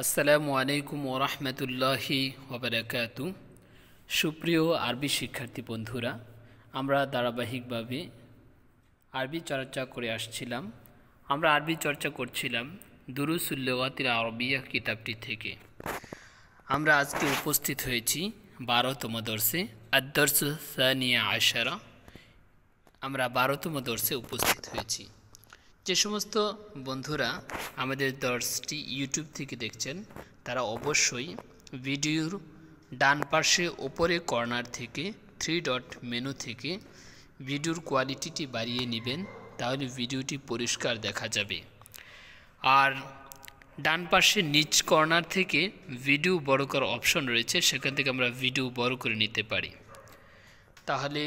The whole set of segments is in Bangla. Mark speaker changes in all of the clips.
Speaker 1: আসসালামু আলাইকুম ওরহমতুল্লাহি ওবারাকাতু। সুপ্রিয় আরবি শিক্ষার্থী বন্ধুরা, আমরা ধারাবাহিকভাবে আরবি চর্চা করে আসছিলাম। আমরা আরবি চর্চা করছিলাম দুরুসুল লুগাতিল আরবিয়া কিতাবটি থেকে। আমরা আজকে উপস্থিত হয়েছি 12তম দর্সে, আদ-দরসু সানিয়া আশারা। আমরা 12তম দর্সে উপস্থিত হয়েছি। যে সমস্ত বন্ধুরা আমাদের দর্সটি ইউটিউব থেকে দেখছেন, তারা অবশ্যই ভিডিওর ডান পাশে ওপরে কর্নার থেকে 3 ডট মেনু থেকে ভিডিওর কোয়ালিটিটি বাড়িয়ে নেবেন, তাহলে ভিডিওটি পরিষ্কার দেখা যাবে। আর ডান পাশে নিচ কর্নার থেকে ভিডিও বড় করার অপশন রয়েছে, সেখান থেকে আমরা ভিডিও বড় করে নিতে পারি। তাহলে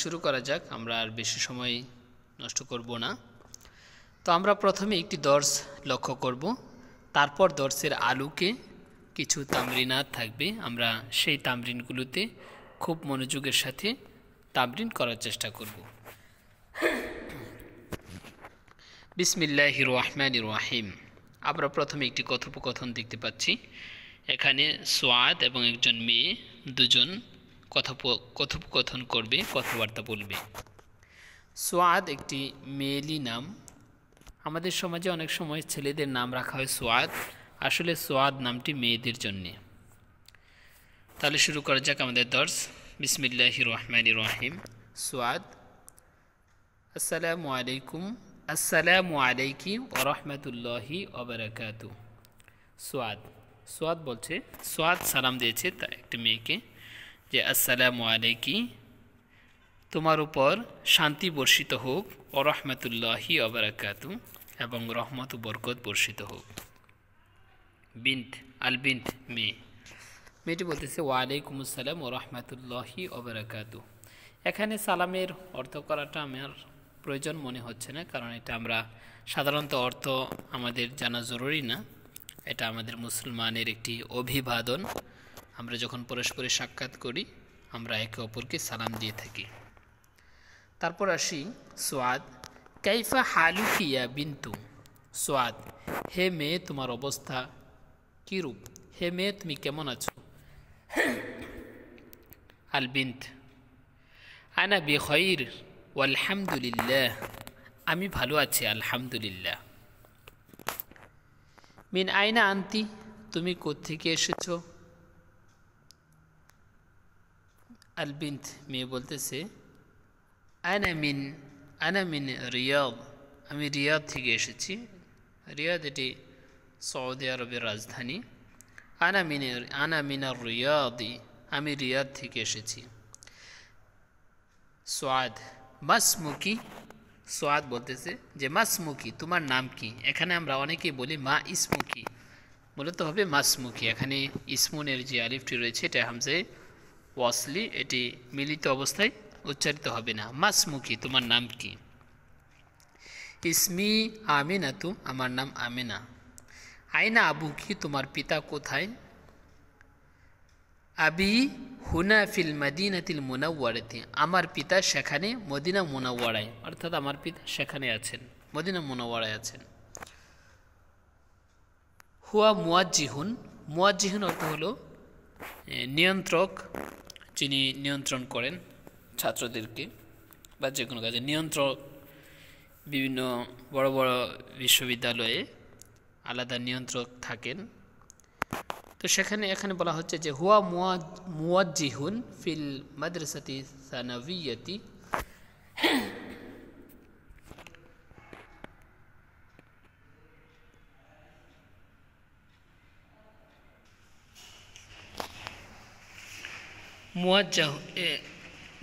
Speaker 1: শুরু করা যাক। আমরা আর বেশি সময় নষ্ট করব না। তো আমরা প্রথমে একটি দর্স লক্ষ্য করব, তারপর দর্সের আলোকে কিছু তামরিনাত থাকবে। আমরা সেই তামরিনগুলোতে খুব মনোযোগের সাথে তামরিন করার চেষ্টা করব। বিসমিল্লাহির রহমানির রহিম। আমরা প্রথমে একটি কথোপকথন দেখতে পাচ্ছি। এখানে সোয়াদ এবং একজন মেয়ে দুজন কথোপকথন করবে, কথাবার্তা বলবে। সোয়াদ একটি মেয়েলি নাম। আমাদের সমাজে অনেক সময় ছেলেদের নাম রাখা হয় সোয়াদ, আসলে সোয়াদ নামটি মেয়েদের জন্যে। তাহলে শুরু করা যাক আমাদের দর্স। বিসমিল্লাহির রহমানির রহিম। সোয়াদ, আসসালামু আলাইকুম। আসসালামু আলাইকি ওয়া রাহমাতুল্লাহি ওয়া বারাকাতু। সোয়াদ বলছে, সোয়াদ সালাম দিয়েছে তা একটি মেয়েকে যে আসসালামু আলাইকি, তোমার উপর শান্তি বর্ষিত হোক, ওয়া রাহমাতুল্লাহি ওয়া বারাকাতু, এবং রহমত ও বরকত বর্ষিত হোক। বিন্ত, আল বিন্ত মেয়েটি বলতেছে ওয়া আলাইকুম আসসালাম ওয়া রাহমাতুল্লাহি ওয়া বারাকাতু। এখানে সালামের অর্থ করাটা আমার প্রয়োজন মনে হচ্ছে না, কারণ এটা আমরা সাধারণত অর্থ আমাদের জানা জরুরি না। এটা আমাদের মুসলমানের একটি অভিবাদন। আমরা যখন পরস্পরের সাক্ষাৎ করি, আমরা একে অপরকে সালাম দিয়ে থাকি। তারপর আসি সোয়াদ, কাইফা হালুকি ইয়া বিন্তু। সোয়াদ, হে মেয়ে তোমার অবস্থা কীরূপ? হে মেয়ে তুমি কেমন আছো? আল বিন্ত, আনা বিখাইর ওয়ালহামদুলিল্লাহ, আমি ভালো আছি আলহামদুলিল্লাহ। মিন আইনা আনতি, তুমি কোত্থেকে এসেছো? আল বিন্ত, মেয়ে বলতেছে আনা মিন রিয়াদ, আমি রিয়াদ থেকে এসেছি। রিয়াদ এটি সৌদি আরবের রাজধানী। আনা মিনার রিয়াদি, আমি রিয়াদ থেকে এসেছি। সোয়াদ, মাসমুকি, সোয়াদ বলতেছে যে মাসমুকি, তোমার নাম কি? এখানে আমরা অনেকেই বলি মা ইসমুকি, মূলত হবে মাসমুকি। এখানে ইসমুনের যে আলিফটি রয়েছে এটা হামজে ওয়াসলি, এটি মিলিত অবস্থায় উচ্চারিত হবে না। মাসমুকি, তোমার নাম কি? ইসমি আমিনাতু, আমার নাম আমিনা। আইনা আবুকি, তোমার পিতা কোথায়? আবি হুনা ফিল মদিনাতিল মুনাওয়ারাতি, আমার পিতা সেখানে মদিনা মুনাওয়ারায়, অর্থাৎ আমার পিতা সেখানে আছেন, মদিনা মুনাওয়ারায় আছেন। হুয়া মুয়াজ্জিহুন, মুয়াজ্জিহুন অর্থ হলো নিয়ন্ত্রক, যিনি নিয়ন্ত্রণ করেন ছাত্রদেরকে বা যে কোনো কাজে। নিয়ন্ত্রক বিভিন্ন বড় বড় বিশ্ববিদ্যালয়ে আলাদা নিয়ন্ত্রক থাকেন। তো এখানে বলা হচ্ছে যে হুয়া মুয়াজ্জিহুন ফিল মাদ্রাসাতি সানাভিয়াতি,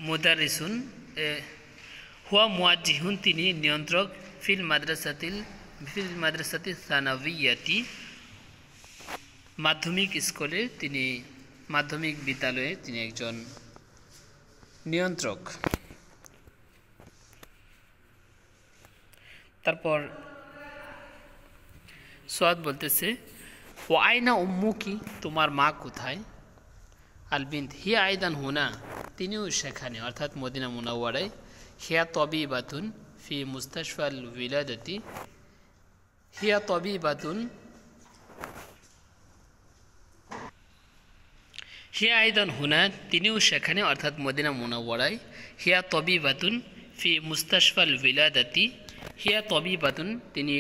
Speaker 1: মুদারিসুন, হুয়া মুয়াজ্জিহুন, তিনি নিয়ন্ত্রক, ফিল মাদ্রাসাতি সানাভিয়াতি, মাধ্যমিক স্কুলে, তিনি মাধ্যমিক বিদ্যালয়ে তিনি একজন নিয়ন্ত্রক। তারপর সোয়াদ বলতেছে ও আইনা উম্মুকি, তোমার মা কোথায়? আল বিন্ত, হিয়া আইদান হুনা, তিনিও সেখানে, অর্থাৎ মদিনা মুনাওয়ারায়। হিয়া তবিবাতুন ফি মুস্তাশফাল উইলাদাতি, হিয়া তবিবাতুন, হিয়া আইদান হুনা, তিনিও সেখানে অর্থাৎ মদিনা মুনাওয়ারায়। হিয়া তবিবাতুন ফি মুস্তাশফাল বিলাদাতি, হিয়া তবিবাতুন তিনি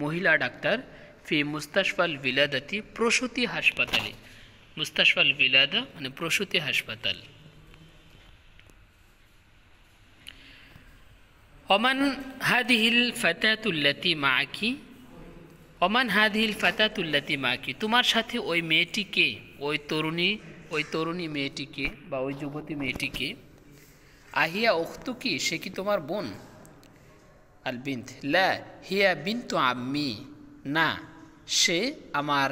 Speaker 1: মহিলা ডাক্তার, ফি মুস্তাশফাল বিলাদাতি প্রসূতি হাসপাতালে, মুস্তাশফাল বিলাদা মানে প্রসূতি হাসপাতাল। ওমান হাদিহিল ফাতাতুল্লাতি মাকি, ওমান হাদিহিল ফাতাতুল্লাতি মাকি, তোমার সাথে ওই মেয়েটিকে, ওই তরুণী মেয়েটিকে বা ওই যুবতী মেয়েটিকে। আহিয়া উখতুকি, সে কি তোমার বোন? আল বিন্ত, লা হিয়া বিন্তু আম্মি, না সে আমার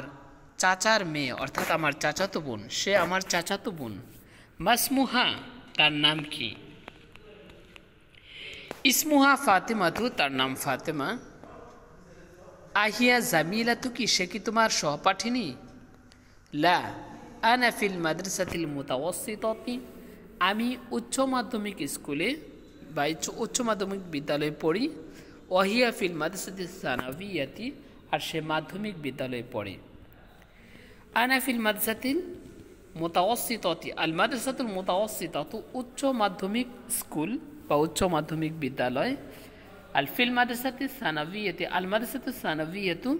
Speaker 1: চাচার মেয়ে, অর্থাৎ আমার চাচাতো বোন, সে আমার চাচাতো বোন। মাসমুহা, তার নাম কি? ইসমুহা ফাতেমাতু, তার নাম ফাতেমা। আহিয়া জামিলাতু কি, সে কি তোমার সহপাঠিনী? লা আনা ফিল মাদ্রাসাতিল মুতাওয়াসসিতাতি, আমি উচ্চ মাধ্যমিক স্কুলে বা উচ্চ মাধ্যমিক বিদ্যালয়ে পড়ি। ওয়াহিয়া ফিল মাদ্রাসাতি সানাভিয়াতি, আর সে মাধ্যমিক বিদ্যালয়ে পড়ে। আনা ফিল মাদ্রাসাতিল মুতাওয়াসসিতাতি, আল মাদ্রাসাতুল মুতাওয়াসসিতাতু উচ্চ মাধ্যমিক স্কুল বা উচ্চ মাধ্যমিক বিদ্যালয়। আল ফিল মাদ্রাসাতি সানাভিয়াতি, আল মাদ্রাসাতু সানাভিয়াতু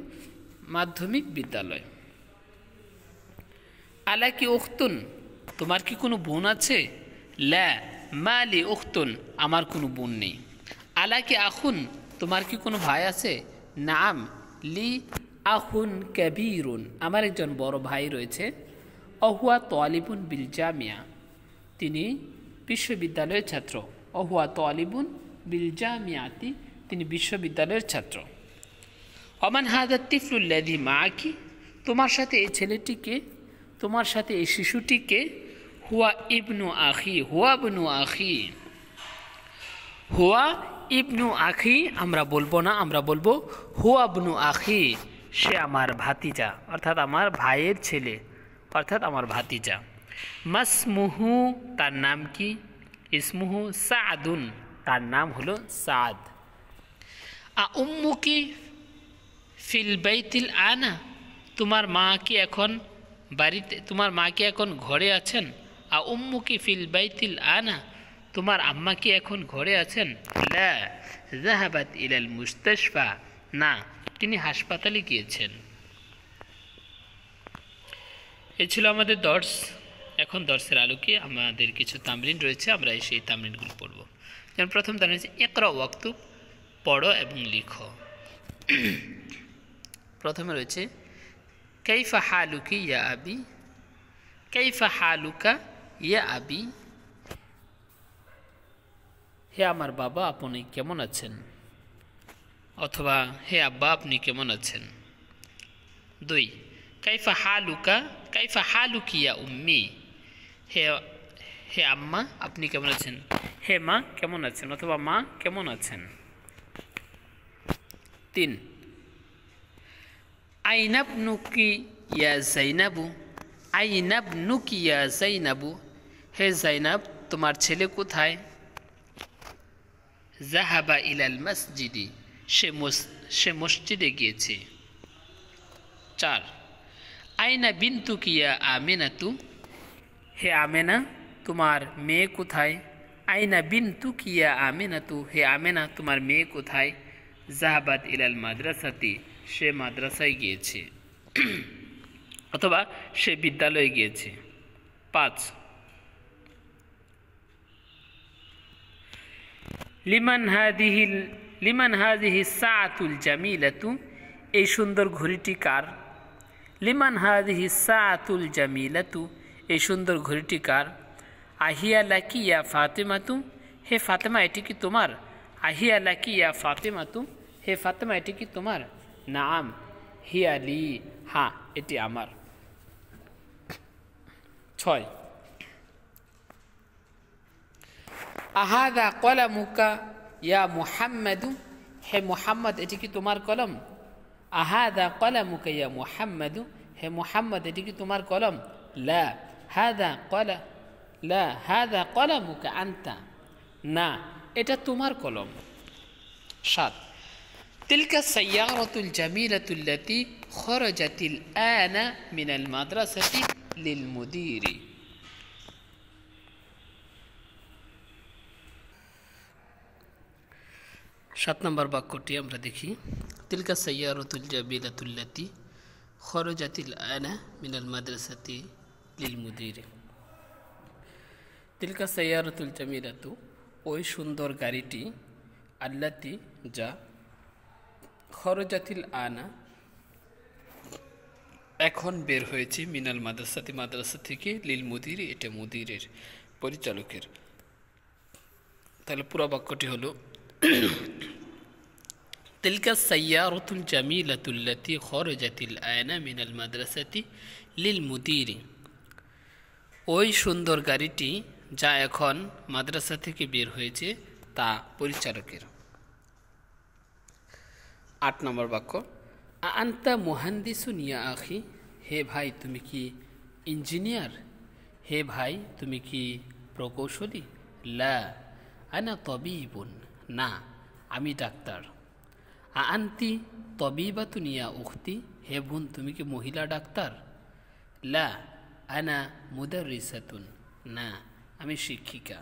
Speaker 1: মাধ্যমিক বিদ্যালয়। আলা কি উখতুন, তোমার কি কোনো বোন আছে? লা মা লি উখতুন, আমার কোনো বোন নেই। আলা কি আখুন, তোমার কি কোনো ভাই আছে? নাম লি আখুন কাবীরুন, আমার একজন বড় ভাই রয়েছে। অহুয়া তালিবুন বিল জামিয়া, তিনি বিশ্ববিদ্যালয়ের ছাত্র। অহুয়া তালিবুন বিল জামিয়াতি, তিনি বিশ্ববিদ্যালয়ের ছাত্র। ওমান হাদা তিফলুল্লাযী মাকি, তোমার সাথে এই ছেলেটিকে, তোমার সাথে এই শিশুটিকে। হুয়া ইবনু আখি, হুয়া ইবনু আখি, হুয়া ইবনু আখি আমরা বলবো না, আমরা বলবো হুয়া ইবনু আখি, সে আমার ভাতিজা, অর্থাৎ আমার ভাইয়ের ছেলে, অর্থাৎ আমার ভাতিজা। মাসমুহু, তার নাম কি? ইসমুহু সাদুন, তার নাম হলো সাদ। আ উম্মুকি ফিল বাইতিল আনা, তোমার মা কি এখন বাড়িতে, তোমার মা কি এখন ঘরে আছেন? আ উম্মুকি ফিল বাইতিল আনা, তোমার আম্মা কি এখন ঘরে আছেন? লা যাহাবাত ইলাল মুস্তাশফা, না তিনি হাসপাতালে গিয়েছেন। এই ছিল আমাদের দর্স। এখন দর্সের আলোকে আমাদের কিছু তামরিন রয়েছে, আমরা সেই তামরিনগুলো পড়ব। যেমন প্রথম তামরিন হচ্ছে ইকরা ওয়াক্তুব, পড়ো এবং লিখো। প্রথমে রয়েছে কাইফা হালুকি ইয়া আবি, কাইফা হালুকা ইয়া আবি, হে আমার বাবা আপনি কেমন আছেন, অথবা হে আব্বা আপনি কেমন আছেন। 2 কাইফা হালুকা, কাইফা হালুকি ইয়া উম্মি, হে হে আম্মা আপনি কেমন আছেন, হে মা কেমন আছেন, অথবা মা কেমন আছেন। 3 আইনাবনুকি ইয়া জাইনাবু, আইনাবনুকি ইয়া জাইনাবু, হে জাইনাব তোমার ছেলে কোথায়। জাহাবা ইলাল মসজিদি, সে মসজিদে গিয়েছে। 4 আইনা বিনতুকি ইয়া আমিনাতু, হে আমেনা তোমার মেয়ে কোথায়। আইনা বিনতুকি ইয়া আমিনাতু, হে আমেনা তোমার মেয়ে কোথায়। জাহাবাত ইলাল মাদ্রাসাতি, সে মাদ্রাসায় গিয়েছে অথবা সে বিদ্যালয়ে গিয়েছে। 5 লিমান হাদিহি সাআতুল জামিলাতু, এই সুন্দর ঘড়িটি কার। লিমান হাদিহি সাআতুল জামিলাতু, এই সুন্দর ঘড়িটি কার। আহিয়া লাকি ইয়া ফাতেমাতু, হে ফাতেমা এটি কি তোমার। আহিয়া লাকি ইয়া ফাতেমাতু, হে ফাতেমা এটি কি তোমার। নাম হিয়া লি, হ্যাঁ এটি আমার। 6 আহাদা কলামুকা ইয়া মুহাম্মাদু, হে মুহাম্মদ এটি কি তোমার কলম। আহাদা কলামুকা ইয়া মুহাম্মাদু, হে মুহাম্মদ এটি কি তোমার কলম। লা হাদা কলামুকা আনতা, না এটা তোমার কলম। 7 তিলকা সাইয়ারাতুল জামিলাতুল্লাতি খরাজাতিল আনা মিনাল মাদ্রাসাতি লিল মুদিরি। 7 নম্বর বাক্যটি আমরা দেখি। তিলকা সাইয়ারাতুল জামিলাতুল্লাতি খরাজাতিল আনা মিনাল মাদ্রাসাতি লিল মুদিরি। তিলকা সাইয়ারাতুল জামিলাতু, ওই সুন্দর গাড়িটি, আল্লাতি যা, খরজাতিল আনা এখন বের হয়েছে, মিনাল মাদ্রাসাতি মাদ্রাসা থেকে, লিল মুদির এটা মুদিরের পরিচালকের। তাহলে পুরো বাক্যটি হলো তিলকা সাইয়ারাতুল জামিলাতুল্লাতি খরজাতিল আনা মিনাল মাদ্রাসাতি লিল মুদিরি, ওই সুন্দর গাড়িটি যা এখন মাদ্রাসা থেকে বের হয়েছে তা পরিচালকের। 8 নম্বর বাক্য, আন্তা মুহান্দিসুন ইয়া আখি, হে ভাই তুমি কি ইঞ্জিনিয়ার? হে ভাই তুমি কি প্রকৌশলী? লা আনা তবিবুন, না আমি ডাক্তার। আন্তি তবিবাতুন ইয়া উখতি, হে বোন তুমি কি মহিলা ডাক্তার? লা আনা মুদাররিসাতুন, না আমি শিক্ষিকা।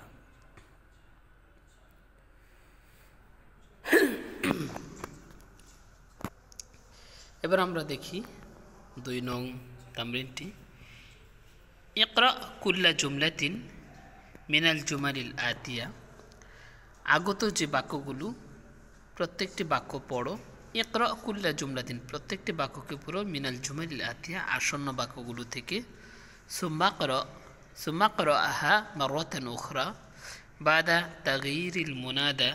Speaker 1: এবার আমরা দেখি 2 নং তামরিনটি। ইকরা কুল্লা জুমলাতিন মিনাল জুমালিল আতিয়া, আগত যে বাক্যগুলো প্রত্যেকটি বাক্য পড়ো। ইকরা কুল্লা জুমলাতিন, প্রত্যেকটি বাক্যকে পড়ো, মিনাল জুমালিল আতিয়া আসন্ন বাক্যগুলো থেকে। সুম্মা ক্রাআহা মাররাতান উখরা বাদা তাগয়িরিল মুনাদা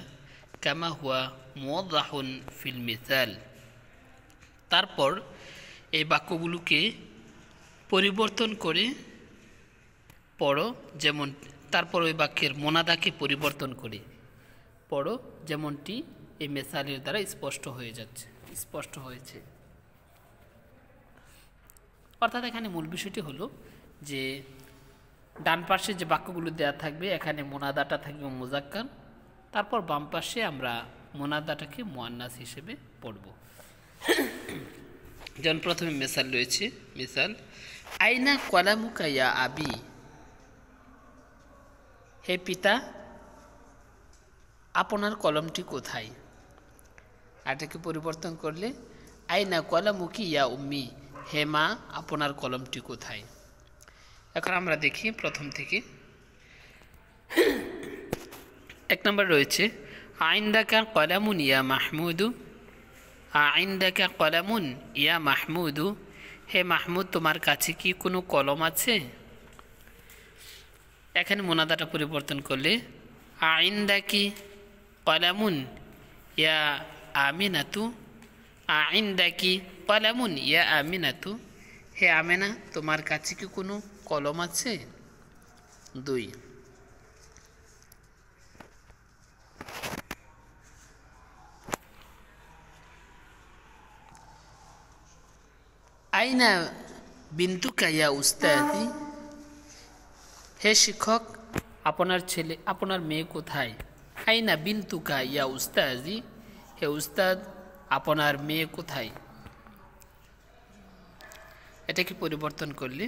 Speaker 1: কামা হুয়া মুওয়াদ্দাহুন ফিল মিসাল, তারপর এই বাক্যগুলোকে পরিবর্তন করে পড়ো, যেমন তারপর ওই বাক্যের মোনাদাকে পরিবর্তন করে পড়ো, যেমনটি এই মেসালের দ্বারা স্পষ্ট হয়েছে। অর্থাৎ এখানে মূল বিষয়টি হলো যে ডান পাশে যে বাক্যগুলো দেওয়া থাকবে এখানে মোনাদাটা থাকবে মুজাক্কার, তারপর বাম পাশে আমরা মোনাদাটাকে মুয়ান্নাস হিসেবে পড়ব। যেমন প্রথমে মিসাল রয়েছে, মিসাল আইনা কলামুকা ইয়া আবি, হে পিতা আপনার কলমটি কোথায়? এটাকে পরিবর্তন করলে আইনা কলামুকি ইয়া উম্মি, হে মা আপনার কলমটি কোথায়? এখন আমরা দেখি প্রথম থেকে। 1 নম্বর রয়েছে আইন্দাকা কলামুন ইয়া মাহমুদু, আইন্দাকা কলামুন ইয়া মাহমুদু, হে মাহমুদ তোমার কাছে কি কোনো কলম আছে? এখানে মুনাদাটা পরিবর্তন করলে আইন্দাকি কলামুন ইয়া আমিনাতু, আইন্দাকি কলামুন ইয়া আমিনাতু, হে আমিনা তোমার কাছে কি কোনো কলম আছে? 2 আইনা বিন্তুকা ইয়া উস্তাদি, হে শিক্ষক আপনার মেয়ে কোথায়? আইনা বিন্তুকা ইয়া উস্তাদি, হে উস্তাদ আপনার মেয়ে কোথায়? এটাকে পরিবর্তন করলে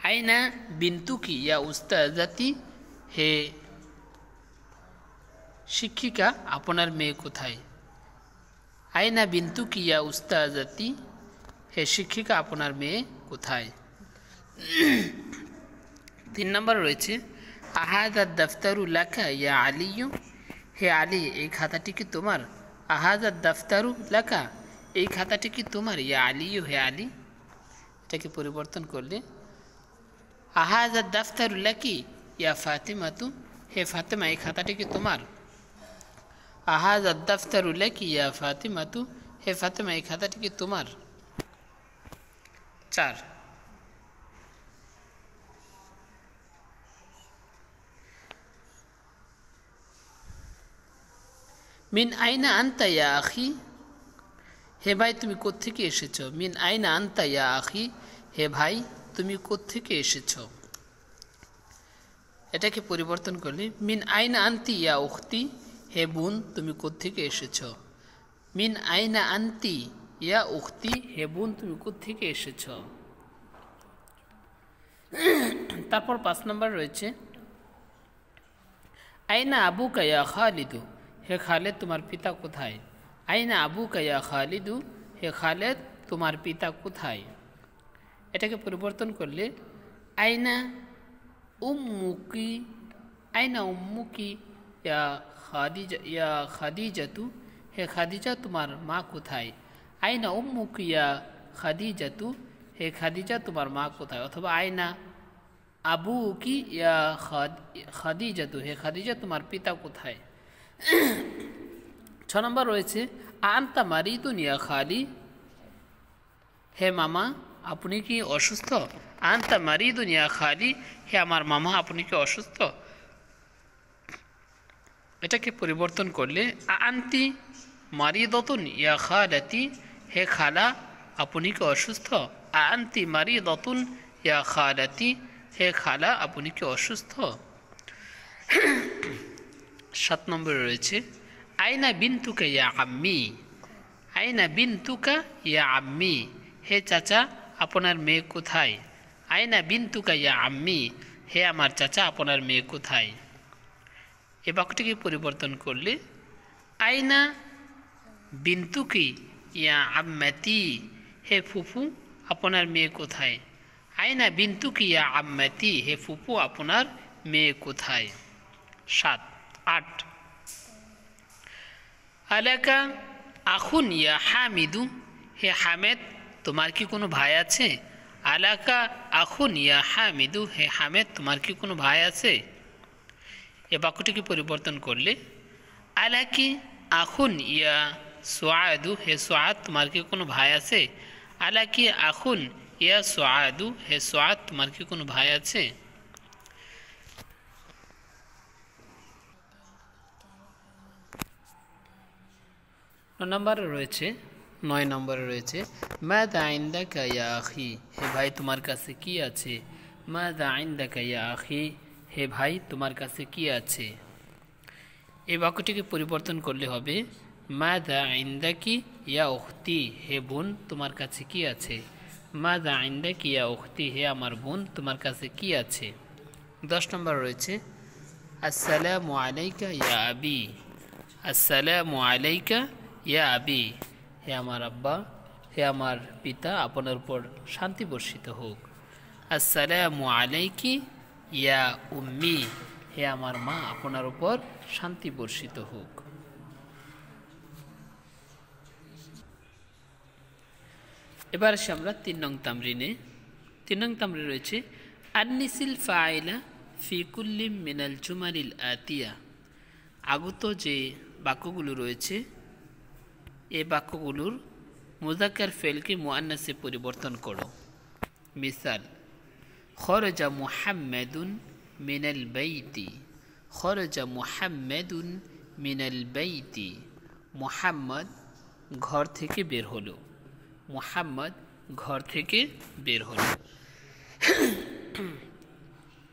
Speaker 1: আইনা বিন্তুকি ইয়া উস্তাদাতি, হে শিক্ষিকা আপনার মেয়ে কোথায়? আইনা বিন্তুকি ইয়া উস্তাদাতি, হে শিক্ষিকা আপনার মেয়ে কোথায়? 3 নম্বর রয়েছে আহাদা দফতারু লাকা ইয়া আলিয়ু, হে আলী এই খাতাটি কি তোমার? আহাদা দফতারু লাকা, এই খাতাটি কি তোমার? ইয়া আলিয়ু, হে আলী। এটাকে পরিবর্তন করলে আহাদা দফতারু লাকি ইয়া ফাতিমাতু, হে ফাতেমা এই খাতাটি কি তোমার? আহাদা দফতারু লাকি ইয়া ফাতিমাতু, হে ফাতেমা এই খাতাটি কি তোমার? 4 মিন আইনা আনতা ইয়া আখি, হে ভাই তুমি কোত্থেকে এসেছো? মিন আইনা আনতা ইয়া আখি, হে ভাই তুমি কোত্থেকে এসেছো? এটাকে পরিবর্তন করলে মিন আইনা আনতি ইয়া উখতি, হে বোন তুমি কোত্থেকে এসেছো? মিন আইনা আন্তি ইয়া উখতি, হে বোন তুমি কোত্থেকে এসেছ। তারপর 5 নম্বর রয়েছে আইনা আবু কায়া খালিদু, হে খালেদ তোমার পিতা কোথায়। আইনা আবু কায়া খালিদু, হে খালেদ তোমার পিতা কোথায়। এটাকে পরিবর্তন করলে আইনা উম্মুকি, আইনা উম্মুকি ইয়া খাদিজাতু, হে খাদিজা তোমার মা কোথায়। আইনা উম্মুকি ইয়া খাদিজাতু, হে খাদিজা তোমার মা কোথায়। অথবা আইনা আবু কি ইয়া খাদিজাতু, হে খাদিজা তোমার পিতা কোথায়। 6 নম্বর রয়েছে আন্তা মারিদুন ইয়া খালি, হে মামা আপনি কি অসুস্থ। আন্তা মারিদুন ইয়া খালি, হে আমার মামা আপনি কি অসুস্থ। এটাকে পরিবর্তন করলে আন্তি মারিদাতুন ইয়া খালাতি, হে খালা আপনি কি অসুস্থ। আন্তি মারিদাতুন ইয়া খালাতি, হে খালা আপনি কি অসুস্থ। 7 নম্বরে রয়েছে আইনা বিনতুকা ইয়া আম্মি, আইনা বিনতুকা ইয়া আম্মি, হে চাচা আপনার মেয়ে কোথায়। আইনা বিনতুকা ইয়া আম্মি, হে আমার চাচা আপনার মেয়ে কোথায়। এই বাক্যটিকে পরিবর্তন করলে আইনা বিনতুকি ইয়া আম্মাতি, হে ফুফু আপনার মেয়ে কোথায়। আইনা বিনতুকি ইয়া আম্মাতি, হে ফুফু আপনার মেয়ে কোথায়। 7 8 আলাকা আখুন ইয়া হামিদু, হে হামেদ তোমার কি কোনো ভাই আছে। আলাকা আখুন ইয়া হামিদু, হে হামেদ তোমার কি কোনো ভাই আছে। এ বাক্যটিকে পরিবর্তন করলে আলাকি আখুন ইয়া সোয়াদু, হে সোয়াদ তোমার কি কোনো ভাই আছে। আলাকি আখুন ইয়া সোয়াদু, হে সোয়াদ তোমার কি কোনো ভাই আছে। নয় নম্বরে রয়েছে মাযা ইনদাকা ইয়া আখি, হে ভাই তোমার কাছে কি আছে। মাযা ইনদাকা ইয়া আখি, হে ভাই তোমার কাছে কি আছে। এই বাক্যটিকে পরিবর্তন করলে হবে মাযা ইনদাকি ইয়া উখতি, হে বোন তোমার কাছে কি আছে। মাযা ইনদাকি ইয়া উখতি, হে আমার বোন তোমার কাছে কি আছে। 10 নম্বর রয়েছে আসসালামু আলাইকা ইয়া আবি, আসসালামু আলাইকা ইয়া আবি, হে আমার আব্বা হে আমার পিতা আপনার উপর শান্তি বর্ষিত হোক। আসসালামু আলাইকি ইয়া উম্মি, হে আমার মা আপনার উপর শান্তি বর্ষিত হোক। এবার আসি আমরা 3 নং তামরিনে। 3 নং তামরিনে রয়েছে আননিসিল ফাইলা ফি কুল্লি মিনাল জুমালিল আতিয়া, আগত যে বাক্যগুলো রয়েছে এই বাক্যগুলোর মুযাক্কার ফেলকে মুআন্নাসে পরিবর্তন করো। মিসাল খরজা মুহাম্মাদুন মিনাল বাইতি, খরজা মুহাম্মাদুন মিনাল বাইতি, মুহাম্মদ ঘর থেকে বের হলো। মুহাম্মদ ঘর থেকে বের হলো।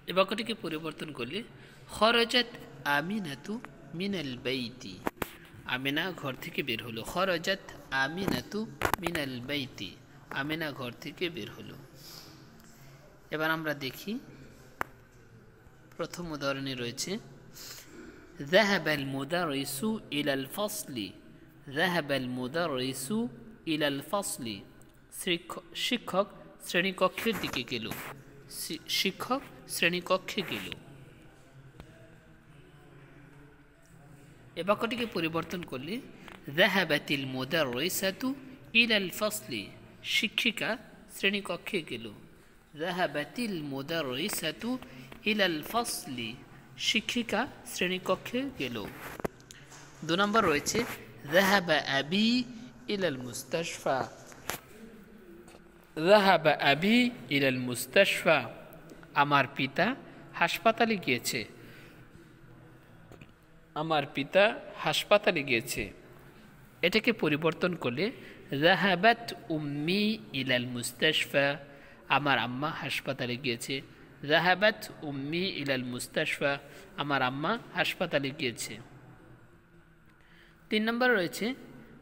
Speaker 1: এই বাক্যটিকে পরিবর্তন করলে খরজাত আমিনাতু মিনাল বাইতি, আমিনা ঘর থেকে বের হলো। খরজাত আমিনাতু মিনাল বাইতি, আমিনা ঘর থেকে বের হলো। এবার আমরা দেখি প্রথম উদাহরণে রয়েছে যাহাবাল মুদারিসু ইলাল ফাসলি, যাহাবাল মুদারিসু ইলাল ফাসলি, শিক্ষক শ্রেণীকক্ষের দিকে গেল। শিক্ষক শ্রেণীকক্ষে গেল। এ বাক্যটিকে পরিবর্তন করলে যাহাবাতিল মুদাররিসাতু ইলাল ফাসলি, শিক্ষিকা শ্রেণীকক্ষে গেল। যাহাবাতিল মুদাররিসাতু ইলাল ফাসলি, শিক্ষিকা শ্রেণীকক্ষে গেল। 2 নম্বর রয়েছে যাহাবা আবি ইলাল মুস্তাশফা, যাহাবা আবি ইলাল মুস্তাশফা, আমার পিতা হাসপাতালে গিয়েছে। আমার পিতা হাসপাতালে গিয়েছে। এটাকে পরিবর্তন করলে যাহাবাত উম্মি ইলাল মুস্তাশফা, আমার আম্মা হাসপাতালে গিয়েছে। যাহাবাত উম্মি ইলাল মুস্তাশফা, আমার আম্মা হাসপাতালে গিয়েছে। 3 নম্বর রয়েছে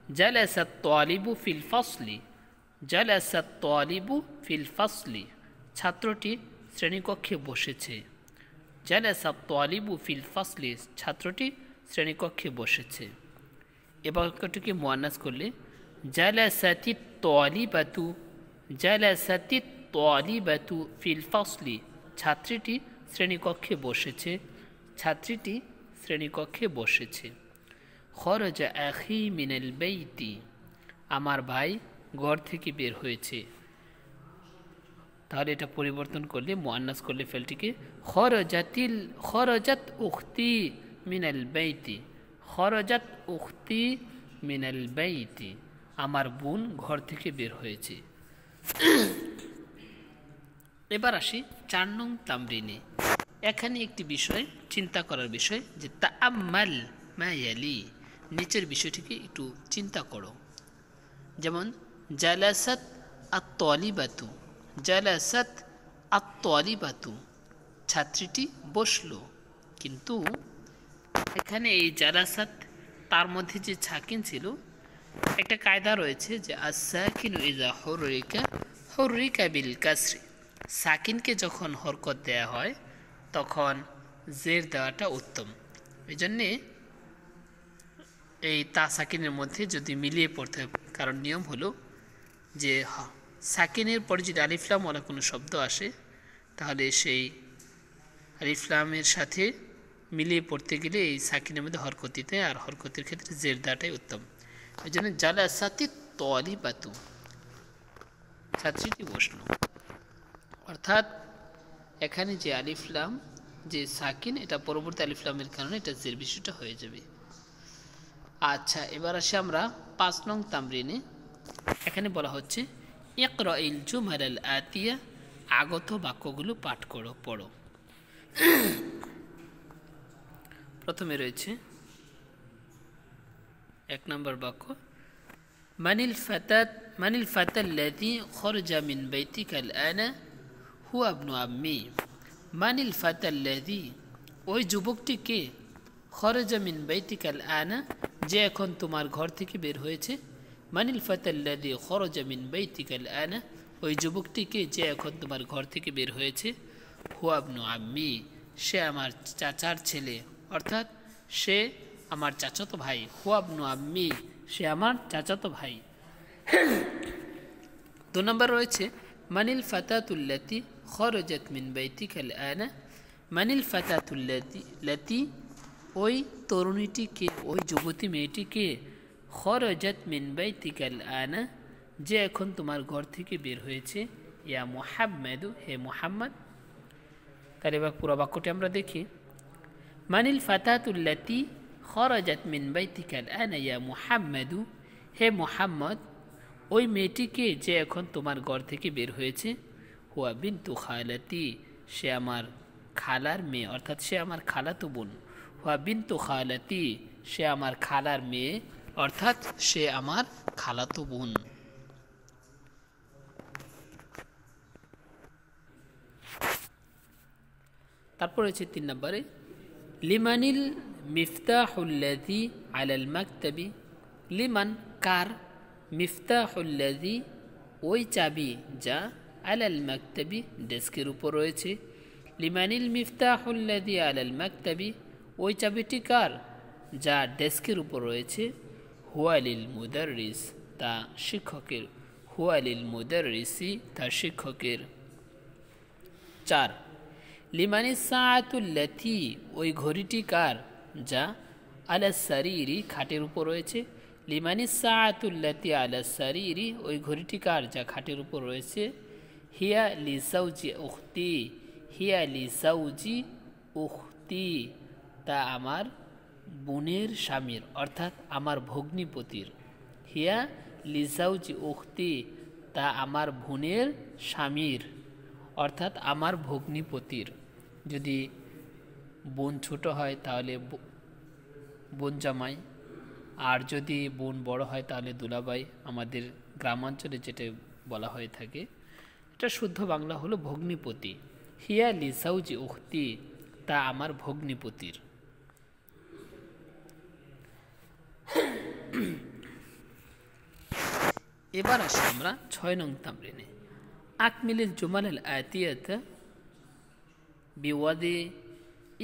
Speaker 1: জালাসাত তালিবু ফিল ফাসলি, জালাসাত তালিবু ফিল ফাসলি, ছাত্রটি শ্রেণীকক্ষে বসেছে। জালাসাত তালিবু ফিল ফাসলি, ছাত্রটি শ্রেণীকক্ষে বসেছে। এ বাক্যটিকে মুয়ান্নাস করলে জালাসাতিত তালিবাতু, জালাসাতিত তালিবাতু ফিল ফাসলি, ছাত্রীটি শ্রেণীকক্ষে বসেছে, ছাত্রীটি শ্রেণীকক্ষে বসেছে। খরজা আখি মিনাল বাইতি, আমার ভাই ঘর থেকে বের হয়েছে। তাহলে এটা পরিবর্তন করলে মুয়ান্নাস করলে ফেলটিকে খরজাত উখতি মিনাল বাইতি, খরজাত উখতি মিনাল বাইতি, আমার বোন ঘর থেকে বের হয়েছে। এবার আসি 4 নং তামরিনে। এখানে একটি বিষয় চিন্তা করার বিষয় যে তাআম্মাল মা ইয়ালি, নিচের বিষয়টিকে একটু চিন্তা করো। যেমন জালাসাত আত-তালিবাতু, জালাসাত আত-তালিবাতু, ছাত্রীটি বসলো। কিন্তু এখানে এই জালাসাত তার মধ্যে যে সাকিন ছিল, একটা কায়দা রয়েছে যে আস-সাকিনু ইযা হুররিকা বিল কাসরি, সাকিনকে যখন হরকত দেয়া হয় তখন জের দেওয়াটা উত্তম। এই জন্যে এই তা সাকিনের মধ্যে যদি মিলিয়ে পড়তে হবে, কারণ নিয়ম হলো যে সাকিনের পরে যদি আলিফলাম ওয়ালা কোনো শব্দ আসে তাহলে সেই আলিফলামের সাথে মিলিয়ে পড়তে গেলে এই সাকিনের মধ্যে হরকত দিতে, আর হরকতের ক্ষেত্রে জের দেওয়াটাই উত্তম। এই জন্য জালাসাতিত তালিবাতু, ছাত্রীটি বসল। অর্থাৎ এখানে যে আলিফলাম যে সাকিন, এটা পরবর্তী আলিফলামের কারণে এটা জের বিষয়টা হয়ে যাবে। আচ্ছা, এবার আসি আমরা 5 নং তামরিনে। এখানে বলা হচ্ছে ইকরাইল জুমালাল আতিয়া, আগত বাক্যগুলো পাঠ করো, পড়ো। প্রথমে রয়েছে 1 নম্বর বাক্য মানিল ফাতাল্লাযী খরজা মিন বাইতিকা আল-আনা হুয়া ইবনু আম্মি। মানিল ফাতাল্লাযী, ওই যুবকটি কে? খরজা মিন বাইতিকা আল-আনা, যে এখন তোমার ঘর থেকে বের হয়েছে। মানিল ফাতাল্লাযী খরজা মিন বাইতিকা আল-আনা, ওই যুবকটি কে যে এখন তোমার ঘর থেকে বের হয়েছে। হুয়া ইবনু আম্মি, সে আমার চাচার ছেলে, অর্থাৎ সে আমার চাচাতো ভাই। হুয়া ইবনু আম্মি, সে আমার চাচাতো ভাই। 2 নম্বর রয়েছে মানিল ফাতাতুল্লাতি খরজাত মিন বাইতিকা আল-আনা। মানিল ফাতাতুল্লাতি, ওই তরুণীটিকে, ওই যুবতী মেয়েটিকে, খরজাত মিন বাইতিকা আল-আনা, যে এখন তোমার ঘর থেকে বের হয়েছে। ইয়া মুহাম্মাদু, হে মুহাম্মদ। তাহলে এবার পুরো বাক্যটি আমরা দেখি। মানিল ফাতাতুল্লাতি খরজাত মিন বাইতিকা আল-আনা ইয়া মুহাম্মাদু, হে মুহাম্মদ, ওই মেয়েটিকে যে এখন তোমার ঘর থেকে বের হয়েছে। হুয়া বিনতু খালাতি, সে আমার খালার মেয়ে, অর্থাৎ সে আমার খালাতো বোন। হুয়া বিনতু খালাতি, সে আমার খালার মেয়ে, অর্থাৎ সে আমার খালাতো বোন। তারপর হচ্ছে 3 নম্বরে লিমানিল মিফতাহুল্লাযী আলাল মাকতাবি। লিমান, কার? মিফতাহুল্লাযী, ওই চাবি যা আলাল মাকতাবি, ডেস্কের উপর রয়েছে। লিমানিল মিফতাহুল্লাযী আলাল মাকতাবি, ওই চাবিটি কার? যা ডেস্কের উপর রয়েছে। হুয়া লিল মুদাররিস, তা শিক্ষকের। হুয়া লিল মুদাররিসি, তা শিক্ষকের। 4 লিমানিস সাআতুল্লাতী, ওই ঘড়িটি কার? যা আলাস সারিরি, খাটের উপর রয়েছে। লিমানিস সাআতুল্লাতী আলাস সারিরি, ওই ঘড়িটি কার? যা খাটের উপর রয়েছে। হিয়া লিজাওজি উখতি, হিয়া লিজাওজি উখতি, তা আমার বোনের স্বামীর, অর্থাৎ আমার ভগ্নিপতির। হিয়া লিজাওজি উখতি, তা আমার বোনের স্বামীর, অর্থাৎ আমার ভগ্নিপতির। যদি বোন ছোট হয় তাহলে বোন জামাই, আর যদি বোন বড় হয় তাহলে দুলাভাই, আমাদের গ্রামাঞ্চলে যেটা বলা হয়ে থাকে। এটা শুদ্ধ বাংলা হলো ভগ্নিপতি। হিয়া লিজাওজি উখতি, তা আমার ভগ্নিপতির। এবার আসি আমরা 6 নং তামরিনে। আকমিলিল জুমালাল আতিয়াতা বিওয়াদি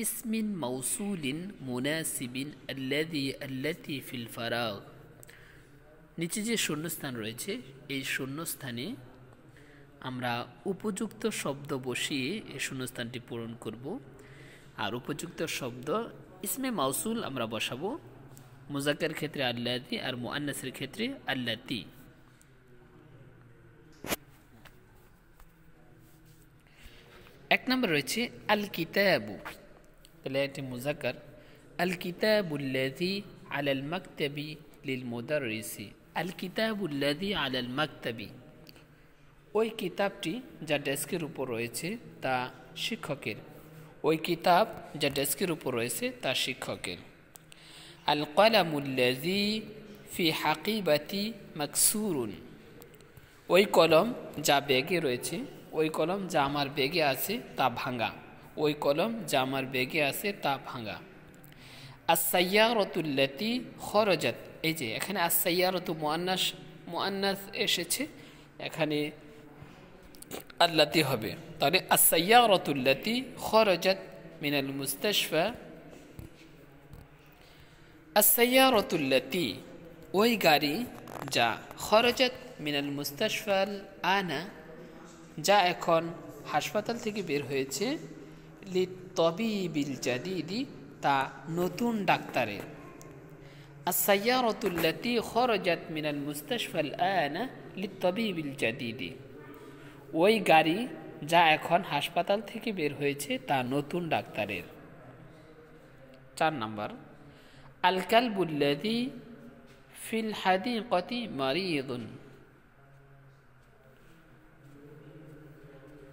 Speaker 1: ইসমিন মাউসুলিন মুনাসিবিন আল্লাতি ফিল ফারাগ। নিচে যে শূন্যস্থান রয়েছে এই শূন্যস্থানে আমরা উপযুক্ত শব্দ বসিয়ে এই শূন্যস্থানটি পূরণ করব। আর উপযুক্ত শব্দ ইসমে মাউসুল আমরা বসাবো, মুজাক্কার ক্ষেত্রে আল্লাতি আর মুআন্নাসের ক্ষেত্রে আল্লাতি। এক নম্বর রয়েছে আল কিতাবু, তাহলে এটি মুজাক্কার। আল কিতাবুল্লাযী আলাল মাকতাবি লিল মুদাররিসি। আল কিতাবুল্লাযী আলাল মাকতাবি, ওই কিতাবটি যা ডেস্কের উপর রয়েছে তা শিক্ষকের। ওই কিতাব যা ডেস্কের উপর রয়েছে তা শিক্ষকের। আল কলামুল্লাযী ফি হাকিবাতি মাকসুরুন, ওই কলম যা ব্যাগে রয়েছে, ওই কলম যা আমার ব্যাগে আছে তা ভাঙা। ওই কলম যা আমার ব্যাগে আছে তা ভাঙা। আস-সাইয়ারাতুল্লাতী খরাজাত, এই যে এখানে আস-সাইয়ারাতু মুআন্নাস এসেছে, এখানে আল্লাতি হবে। তাহলে আস-সাইয়ারাতুল্লাতী খরাজাত মিনাল মুস্তাশফা। আস-সাইয়ারাতুল্লাতী, ওই গাড়ি যা খরাজাত মিনাল মুস্তাশফাল আনা, যা এখন হাসপাতাল থেকে বের হয়েছে, লিত-তাবিবিল জাদীদি, তা নতুন ডাক্তারের। আস-সাইয়ারাতুল্লাতী খরাজাত মিনাল মুস্তাশফাল আনা লিত-তাবিবিল জাদীদি, ওই গাড়ি যা এখন হাসপাতাল থেকে বের হয়েছে তা নতুন ডাক্তারের। 4 নম্বর আল কালবুল্লাযী ফিল হাদীকাতি মারিদুন।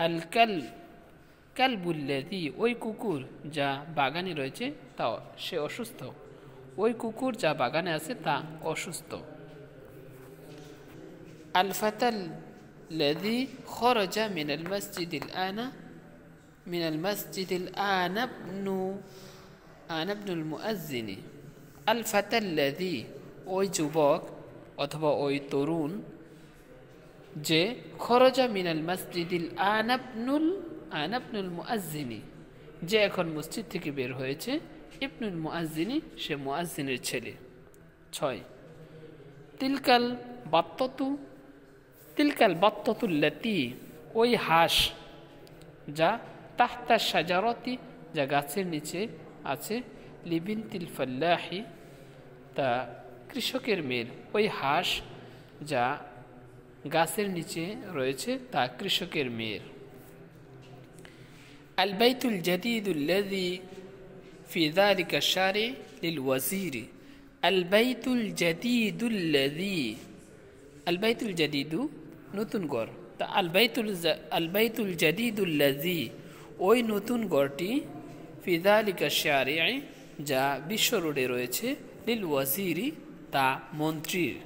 Speaker 1: আল কালবুল্লাযী, ওই কুকুর যা বাগানে রয়েছে তা সে অসুস্থ। ওই কুকুর যা বাগানে আছে তা অসুস্থ। আল ফাতাল্লাযী খরাজা মিনাল মসজিদিল আনা ইবনুল মুআজ্জিনি। আল ফাতাল্লাযী, ওই যুবক অথবা ওই তরুণ যে খরাজা মিনাল মসজিদিল আনা ইবনুল মুআজ্জিনি, যে এখন মসজিদ থেকে বের হয়েছে, ইবনুল মুআজ্জিনি সে মুআজ্জিনের ছেলে। 6 তিলকাল বাত্তাতুল্লাতী, ওই হাঁস যা তাহতা শাজারাতি, যা গাছের নিচে আছে, লিবিনতিল ফাল্লাহি, তা কৃষকের মেয়ের। ওই হাঁস যা গাছের নিচে রয়েছে তা কৃষকের মেয়ের। আল বাইতুল জাদীদুল্লাযী ফি যালিকা শারি লিল ওয়াজিরি। আল বাইতুল জাদীদুল্লাযী, আল বাইতুল জাদীদু নতুন ঘর, তা আল বাইতুল জাদীদুল্লাযী, ওই নতুন ঘরটি, ফি যালিকা শারি, যা বিশ্ব রোডে রয়েছে, লিল ওয়াজিরি, তা মন্ত্রীর।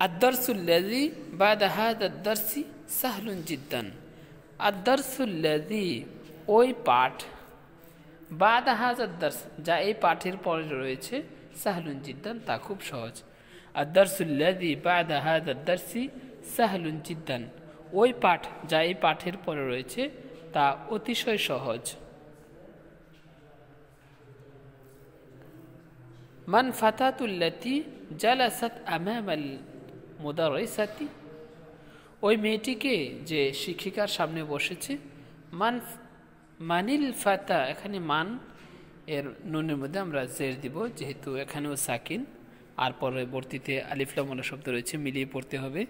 Speaker 1: আদ-দারসুল্লাযী বাদা হাযা আদ-দারসি সাহলুন জিদ্দান। আদ-দারসুল্লাযী, ওই পাঠ, বাদা হাযা আদ-দারস, যা এই পাঠের পরে রয়েছে, সাহলুন জিদ্দান, তা খুব সহজ। আদ-দারসুল্লাযী বাদা হাযা আদ-দারসি সাহলুন জিদ্দান, ওই পাঠ যা এই পাঠের পরে রয়েছে তা অতিশয় সহজ। মান ফাতাতুল্লাতী জালাসাত আমামাল মুদাররিসাতি, ওই মেয়েটিকে যে শিক্ষিকার সামনে বসেছে। মানিল ফাতা, এখানে মান এর নুনের মধ্যে আমরা জের দিব, যেহেতু এখানেও সাকিন আর পরবর্তীতে আলিফ লাম ওয়ালা শব্দ রয়েছে, মিলিয়ে পড়তে হবে,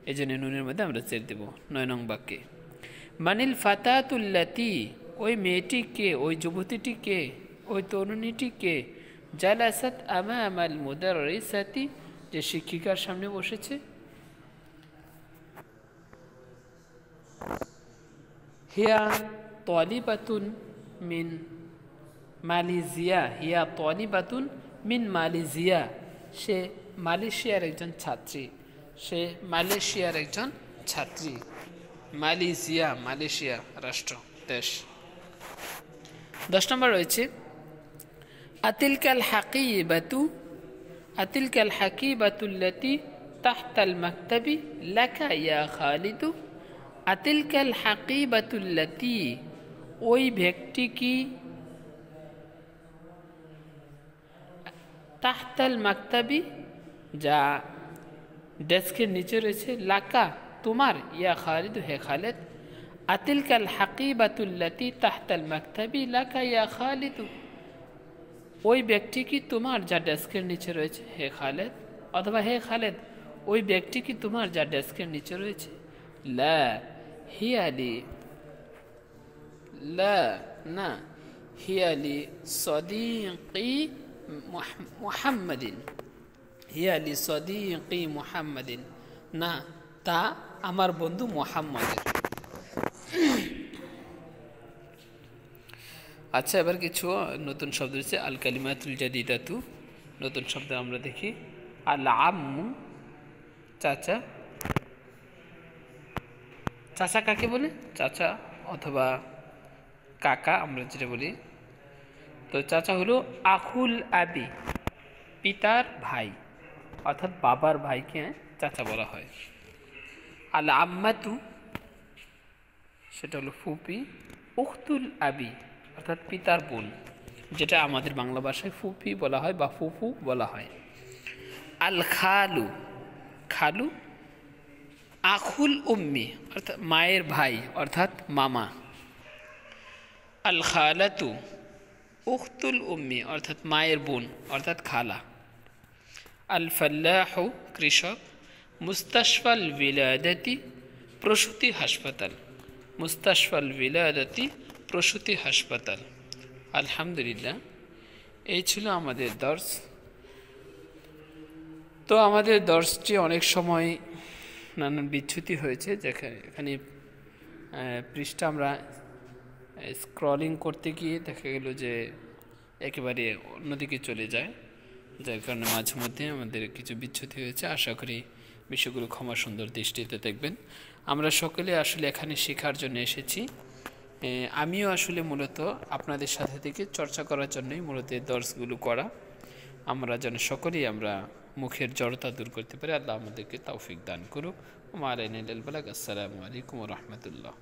Speaker 1: এই জন্য নুনের মধ্যে আমরা জের দেব। 9 নং বাক্যে মানিল ফাতাতুল্লাতী, ওই মেয়েটিকে, ওই যুবতীটিকে, ওই তরুণীটিকে, জালাসাত আমামাল মুদাররিসাতি, যে শিক্ষিকার সামনে বসেছে। হিয়া তালিবাতুন মিন মালয়েশিয়া। হিয়া তালিবাতুন মিন মালয়েশিয়া, সে মালয়েশিয়ার একজন ছাত্রী। সে মালয়েশিয়ার একজন ছাত্রী। মালয়েশিয়া, মালয়েশিয়া রাষ্ট্র, দেশ। 10 নম্বর রয়েছে আতিলকাল হাকিবাতুল্লাতী তাহতাল মাকতাবি লাকা ইয়া খালিদু আতিলকাল হাকিবাতুল্লাতি, ওই ব্যক্তি কি তাহতাল মাকতাবি, যা ডেস্কের নিচে রয়েছে, লাকা তোমার, ইয়া খালিদ হে খালেদ, আতিলকাল হাকিবাতুল্লাতি তাহতাল মাকতাবি লাকা ইয়া খালিদু, ওই ব্যক্তি কি তোমার যা ডেস্কের নিচে রয়েছে হে খালেদ, অথবা হে খালেদ ওই ব্যক্তি কি তোমার যা ডেস্কের নিচে রয়েছে। লা হিয়ালি, লা না, হিয়ালি সদিকি মুহাম্মাদিন, হিয়ালি সদিকি মুহাম্মাদিন, না তা আমার বন্ধু মুহাম্মাদের। আচ্ছা, এবার কিছু নতুন শব্দ রয়েছে। আল কালিমাতুল জাদিদাতু, নতুন শব্দ আমরা দেখি। আল আম্মু, চাচা। চাচা কাকে বলে? চাচা অথবা কাকা আমরা যেটা বলি। তো চাচা হলো আখুল আবি, পিতার ভাই, অর্থাৎ বাবার ভাইকে চাচা বলা হয়। আল আম্মাতু, সেটা হলো ফুপি। উখতুল আবি, অর্থাৎ পিতার বোন, যেটা আমাদের বাংলা ভাষায় ফুপি বলা হয় বা ফুফু বলা হয়। আল খালু, খালু। আখুল উম্মি, অর্থাৎ মায়ের ভাই, অর্থাৎ মামা। আল খালাতু উখতুল উম্মি, অর্থাৎ মায়ের বোন, অর্থাৎ খালা। আল ফাল্লাহু, কৃষক। মুস্তাশফাল বিলাদাতি, প্রসূতি হাসপাতাল। মুস্তাশফাল বিলাদাতি, প্রসূতি হাসপাতাল। আলহামদুলিল্লাহ, এই ছিল আমাদের দর্স। তো আমাদের দর্সটি অনেক সময় নানান বিচ্যুতি হয়েছে, যেখানে এখানে পৃষ্ঠা আমরা স্ক্রলিং করতে গিয়ে দেখা গেল যে একেবারে অন্যদিকে চলে যায়, যার কারণে মাঝে মধ্যে আমাদের কিছু বিচ্যুতি হয়েছে। আশা করি বিষয়গুলো ক্ষমা সুন্দর দৃষ্টিতে দেখবেন। আমরা সকলে আসলে এখানে শেখার জন্য এসেছি। আমিও আসলে মূলত আপনাদের সাথে থেকে চর্চা করার জন্যই মূলত এই দর্সগুলো করা। আমরা যেন সকলেই আমরা মুখের জড়তা দূর করতে পারি। আল্লাহ আমাদেরকে তৌফিক দান করুক। ওয়া মা আলাইনা ইল্লাল বালাগ। আসসালামু আলাইকুম ওয়া রাহমাতুল্লাহ।